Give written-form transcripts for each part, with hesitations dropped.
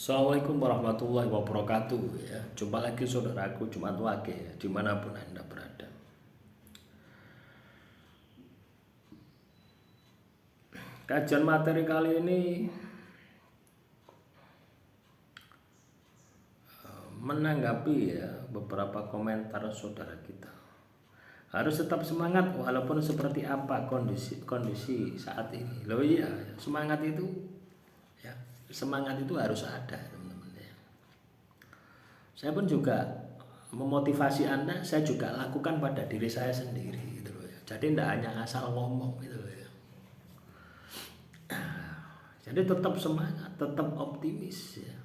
Assalamualaikum warahmatullahi wabarakatuh ya. Jumpa lagi saudaraku Jumat Wage ya, dimanapun Anda berada. Kajian materi kali ini menanggapi ya beberapa komentar saudara kita. Harus tetap semangat walaupun seperti apa kondisi saat ini. Loh iya, semangat itu ya, semangat itu harus ada teman-teman ya. Saya pun juga memotivasi Anda, saya juga lakukan pada diri saya sendiri gitu loh ya. Jadi tidak hanya asal ngomong gitu loh ya. Jadi tetap semangat, tetap optimis ya.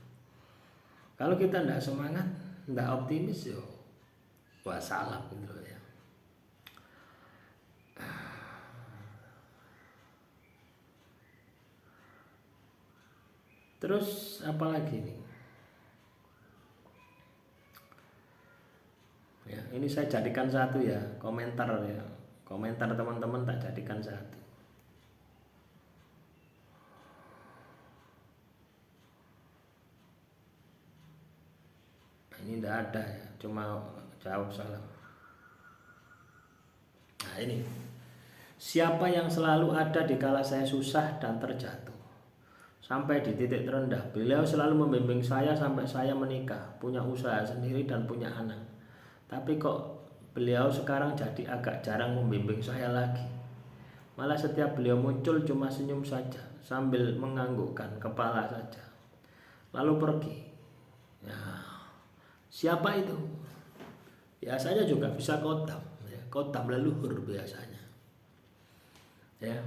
Kalau kita tidak semangat, tidak optimis yo, wah salah gitu loh ya. Terus apa lagi nih? Ya, ini saya jadikan satu ya, komentar ya. Komentar teman-teman tak jadikan satu. Ini tidak ada ya, cuma jawab salah. Nah ini, siapa yang selalu ada di kala saya susah dan terjatuh sampai di titik terendah? Beliau selalu membimbing saya sampai saya menikah, punya usaha sendiri dan punya anak. Tapi kok beliau sekarang jadi agak jarang membimbing saya lagi. Malah setiap beliau muncul cuma senyum saja sambil menganggukkan kepala saja, lalu pergi. Ya, siapa itu? Biasanya juga bisa khotam ya, khotam leluhur biasanya ya.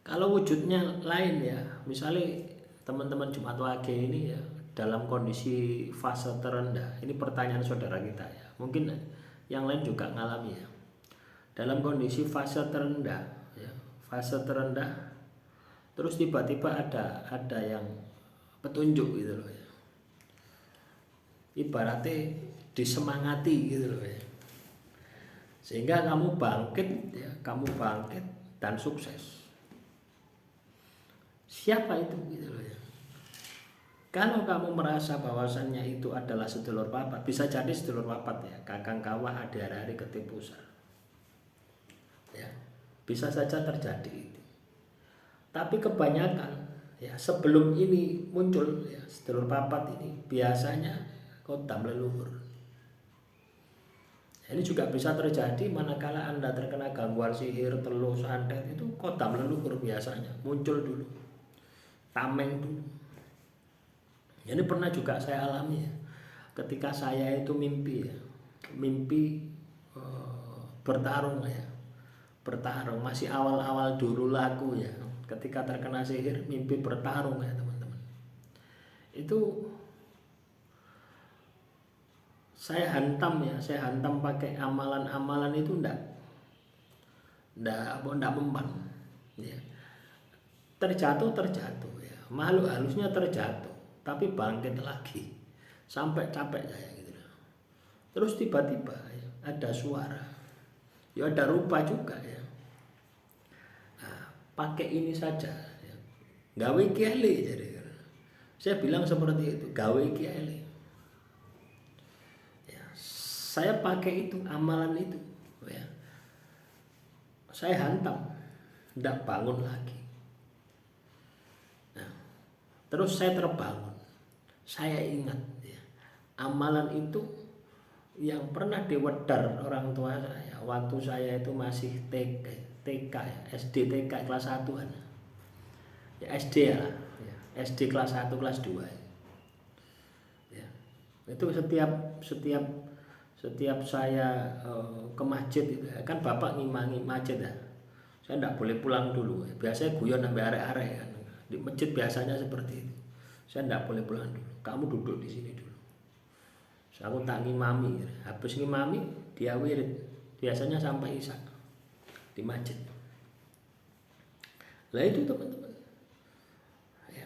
Kalau wujudnya lain ya, misalnya teman-teman Jumat Wage ini ya dalam kondisi fase terendah. Ini pertanyaan saudara kita ya, mungkin yang lain juga ngalami ya. Dalam kondisi fase terendah ya, fase terendah, terus tiba-tiba ada yang petunjuk gitu loh ya. Ibaratnya disemangati gitu loh ya. Sehingga kamu bangkit ya, kamu bangkit dan sukses. Siapa itu gitu loh ya. Kalau kamu merasa bahwasannya itu adalah sedulur papat, bisa jadi sedulur papat ya, kakang kawah adhiarari ketipusar. Ya, bisa saja terjadi itu. Tapi kebanyakan ya sebelum ini muncul ya sedulur papat ini biasanya khotam leluhur. Ini juga bisa terjadi manakala Anda terkena gangguan sihir, teluh, santet, itu khotam leluhur biasanya muncul dulu, tameng dulu. Ini pernah juga saya alami ya, ketika saya itu mimpi ya, mimpi bertarung ya, bertarung masih awal-awal dulu laku ya, ketika terkena sihir mimpi bertarung ya teman-teman. Itu saya hantam ya, saya hantam pakai amalan-amalan itu ndak mempan ya. Terjatuh ya, makhluk halusnya terjatuh tapi bangkit lagi sampai capek saya gitu. Terus tiba-tiba ya, ada suara ya, ada rupa juga ya. Nah, pakai ini saja ya, gawe kiai jadi. Saya bilang seperti itu, gawe kiai. Saya pakai itu, amalan itu ya. Saya hantam, tidak bangun lagi. Nah, terus saya terbangun. Saya ingat ya, amalan itu yang pernah diwedar orang tua saya waktu saya itu masih TK ya, SD TK kelas 1-an. Ya SD ya, SD kelas 1 kelas 2. Ya. Itu setiap saya ke masjid itu kan bapak ngimangi masjid ya, saya tidak boleh pulang dulu ya. Biasanya guyon sampai arek-arek kan. Di masjid biasanya seperti itu, saya tidak boleh pulang dulu, kamu duduk di sini dulu. So, aku tak ngimami, habis ngimami dia wirid biasanya sampai isya di masjid. Lah itu teman-teman ya.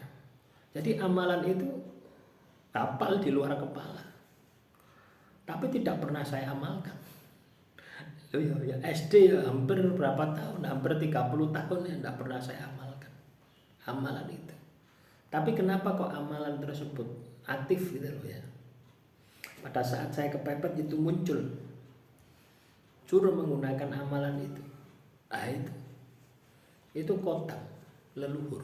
Jadi amalan itu kapal di luar kepala, tapi tidak pernah saya amalkan. Ya, SD ya, hampir berapa tahun, hampir 30 tahun ya tidak pernah saya amalkan amalan itu. Tapi kenapa kok amalan tersebut aktif gitu loh ya. Pada saat saya kepepet itu muncul, suruh menggunakan amalan itu. Ah itu kodam leluhur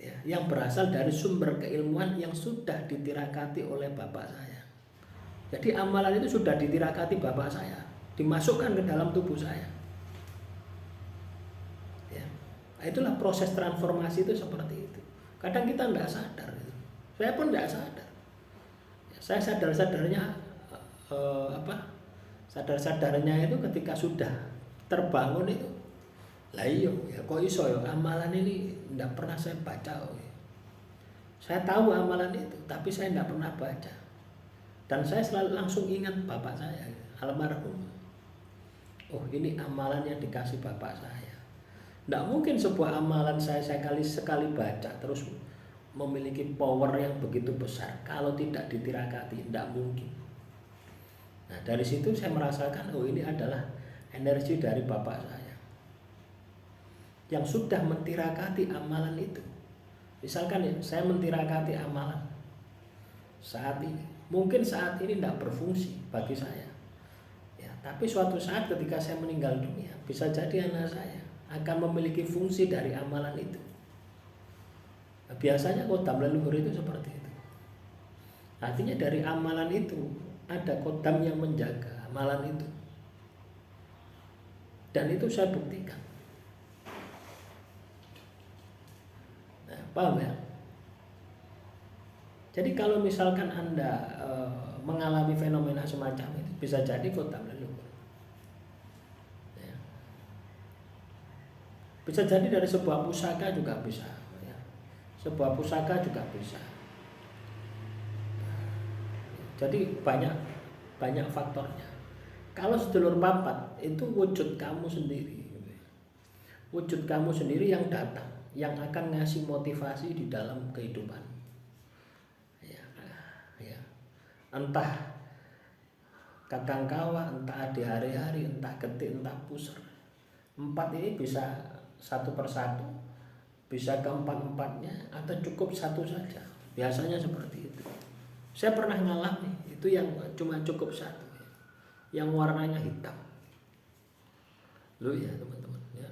ya, yang berasal dari sumber keilmuan yang sudah ditirakati oleh bapak saya. Jadi amalan itu sudah ditirakati bapak saya, dimasukkan ke dalam tubuh saya ya. Nah, itulah proses transformasi itu seperti itu. Kadang kita tidak sadar gitu. Saya pun tidak sadar. Saya sadar-sadarnya sadar-sadarnya itu ketika sudah terbangun itu. Lah iya ya, kok iso ya amalan ini tidak pernah saya baca. Saya tahu amalan itu, tapi saya tidak pernah baca. Dan saya selalu langsung ingat bapak saya, almarhum. Oh, ini amalan yang dikasih bapak saya. Tidak mungkin sebuah amalan saya sekali baca terus memiliki power yang begitu besar kalau tidak ditirakati, tidak mungkin. Nah, dari situ saya merasakan, oh ini adalah energi dari bapak saya yang sudah mentirakati amalan itu. Misalkan ya, saya mentirakati amalan saat ini, mungkin saat ini tidak berfungsi bagi saya ya, tapi suatu saat ketika saya meninggal dunia, bisa jadi anak saya akan memiliki fungsi dari amalan itu. Biasanya kodam leluhur itu seperti itu. Artinya dari amalan itu ada kodam yang menjaga amalan itu. Dan itu saya buktikan. Nah, paham ya? Jadi kalau misalkan Anda mengalami fenomena semacam itu, bisa jadi kodam leluhur. Ya. Bisa jadi dari sebuah pusaka juga bisa. Sebuah pusaka juga bisa. Jadi banyak faktornya. Kalau sedulur papat itu wujud kamu sendiri, wujud kamu sendiri yang datang, yang akan ngasih motivasi di dalam kehidupan. Ya. Entah kakang kawa, entah di hari-hari, entah getik, entah puser. 4 ini bisa satu persatu, bisa keempat-empatnya, atau cukup satu saja. Biasanya seperti itu. Saya pernah ngalami itu yang cuma cukup satu, yang warnanya hitam. Loh ya teman-teman ya.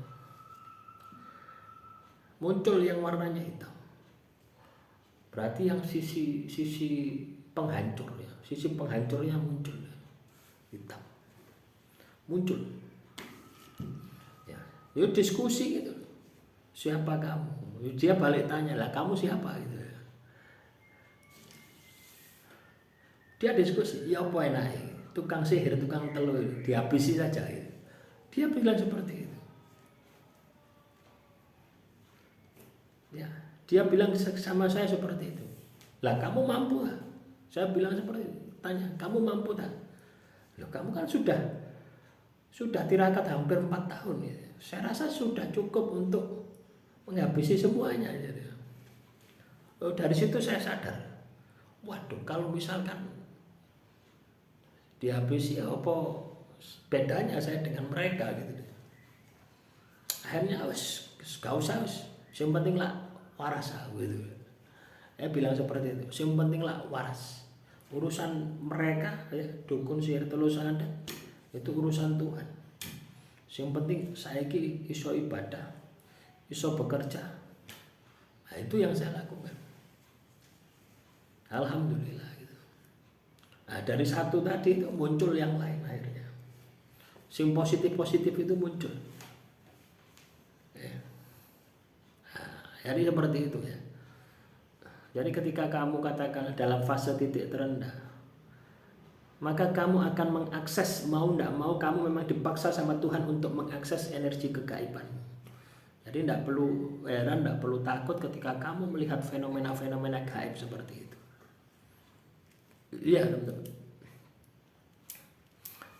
Muncul yang warnanya hitam. Berarti yang sisi penghancur ya, sisi penghancurnya muncul ya. Hitam. Muncul. Ya, yuk diskusi gitu. Siapa kamu? Dia balik tanya, lah kamu siapa gitu. Dia diskusi, ya apa enaknya, tukang sihir, tukang telur dihabisi saja. Dia bilang seperti itu. Ya, dia bilang sama saya seperti itu. Lah kamu mampu gak? Saya bilang seperti itu. Tanya, kamu mampu tak? Loh, kamu kan sudah tirakat hampir 4 tahun ya. Saya rasa sudah cukup untuk menghabisi semuanya. Oh, dari situ saya sadar, waduh, kalau misalkan dihabisi apa bedanya saya dengan mereka gitu. Akhirnya gak usah, yang penting lah waras gitu. Saya bilang seperti itu, yang penting lah waras. Urusan mereka ya, dukun sihir telus ada, itu urusan Tuhan. Yang penting saya iso ibadah, iso bekerja. Nah, itu yang saya lakukan. Alhamdulillah gitu. Nah, dari satu tadi itu muncul yang lain akhirnya. Sim positif itu muncul. Ya. Nah, jadi seperti itu ya. Jadi ketika kamu katakan dalam fase titik terendah, maka kamu akan mengakses, mau tidak mau kamu memang dipaksa sama Tuhan untuk mengakses energi kegaiban. Jadi tidak perlu heran, tidak perlu takut ketika kamu melihat fenomena-fenomena gaib seperti itu. Iya teman-teman.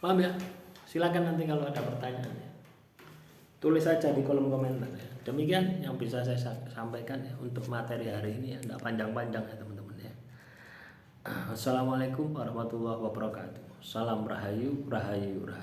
Paham ya? Silakan nanti kalau ada pertanyaan ya, tulis saja di kolom komentar ya. Demikian yang bisa saya sampaikan ya untuk materi hari ini ya, tidak panjang-panjang ya teman-teman ya. Assalamualaikum warahmatullahi wabarakatuh. Salam rahayu, rahayu, rahayu.